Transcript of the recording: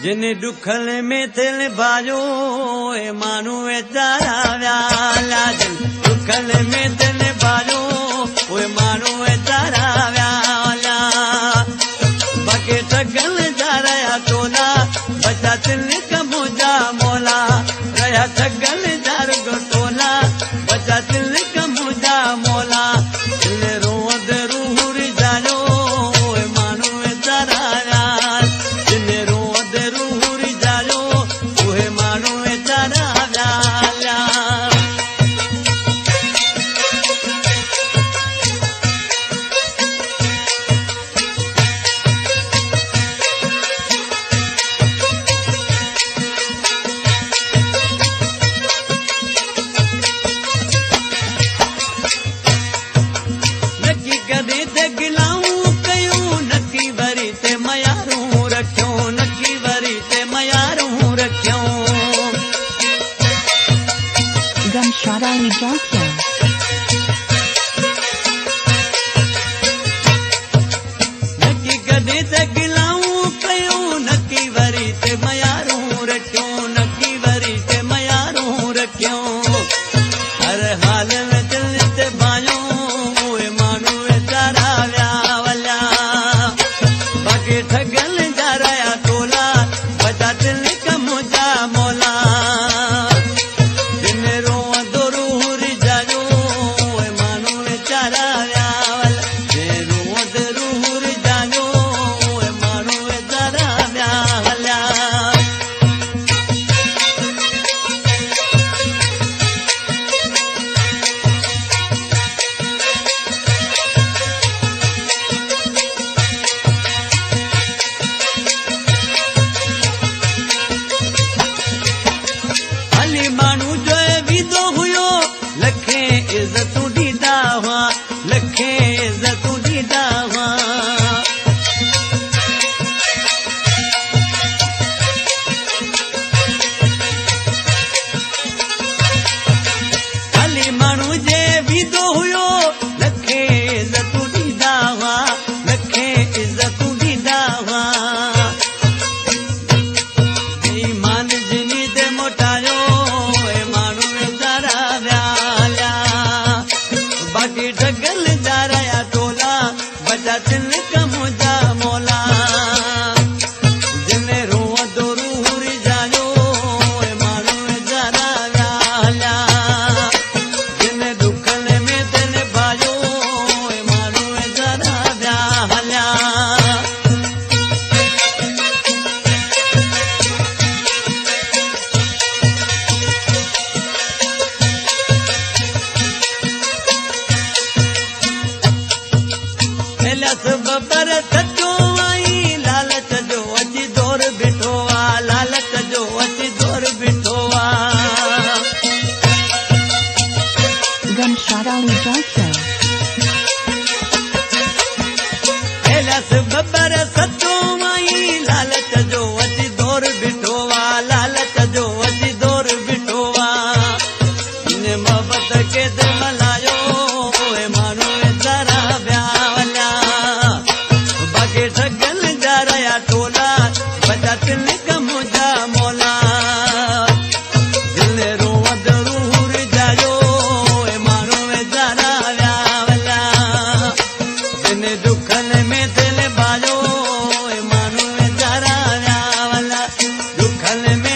जिन दुखल में दिल बाजो ए मानू तारा व्याला जिन दुखल में दिल बाजो ओए मानू तारा व्याला बाके ठगल जा रहा टोला बचा दिल का मुजा मोला रहा ठगल जा रहा टोला बचा दिल का मुजा मोला दिल रोद रूह जानो ओए मानू तारा व्याला जिन रोद रूह जानो ओए मानू तारा व्याला नकी गदे ते गिलाऊं कयूं नकी वरी ते मयारूं रखियो नकी वरी ते मयारूं रखियो Gumshot Ali Jokyo. नकी गदे ते गिलाऊं कयूं नकी वरी ते मयारूं रखियो नकी वरी ते मयारूं रखियो हर हाल में दिल ते बायो ओए मानू तारा व्यावला बाकी ठगल जा रहा टोला बचा दिल का मुजा मोला जिन रोअंदो रूह जायो ओए मानू तारा व्यावला जिन रोअंदो रूह जायो ओए मानू तारा व्यावला अली मानू जो विदो हुयो लखे इज्जतूं ॾींदा हुआ लखे इज्जतूं ॾींदा हुआ अली मानू जे विदो हुयो लखे इज्जतूं ॾींदा हुआ लखे इज्जतूं ॾींदा हुआ ईमान जिनी ते मोटायो ए मानू तारा व्याला बाकी ठगल जा रहा टोला बचा दिल का मुजा मोला जिन रोअंदो रूह जायो ए मानू तारा व्याला जिन दुखल में दिल बाजो ए मानू तारा व्याला लस बबर सचो आई लालच जो अची दौर बिठो आ लालच जो अची दौर बिठो आ Gumshot Ali Jokyo. लस बबर सचो आई लालच जो अची दौर बिठो आ लालच जो अची दौर बिठो आ इन मोहब्बत के दिल मलायो ओए मानू तारा व्यावला बाकी ठगल जा रहा टोला बचा दिल का मुजा मोला दिल रोअंद रूह जायो ए मानू तारा व्यावला जिन दुखल में दिल बाजो ए मानू तारा व्यावला दुखल में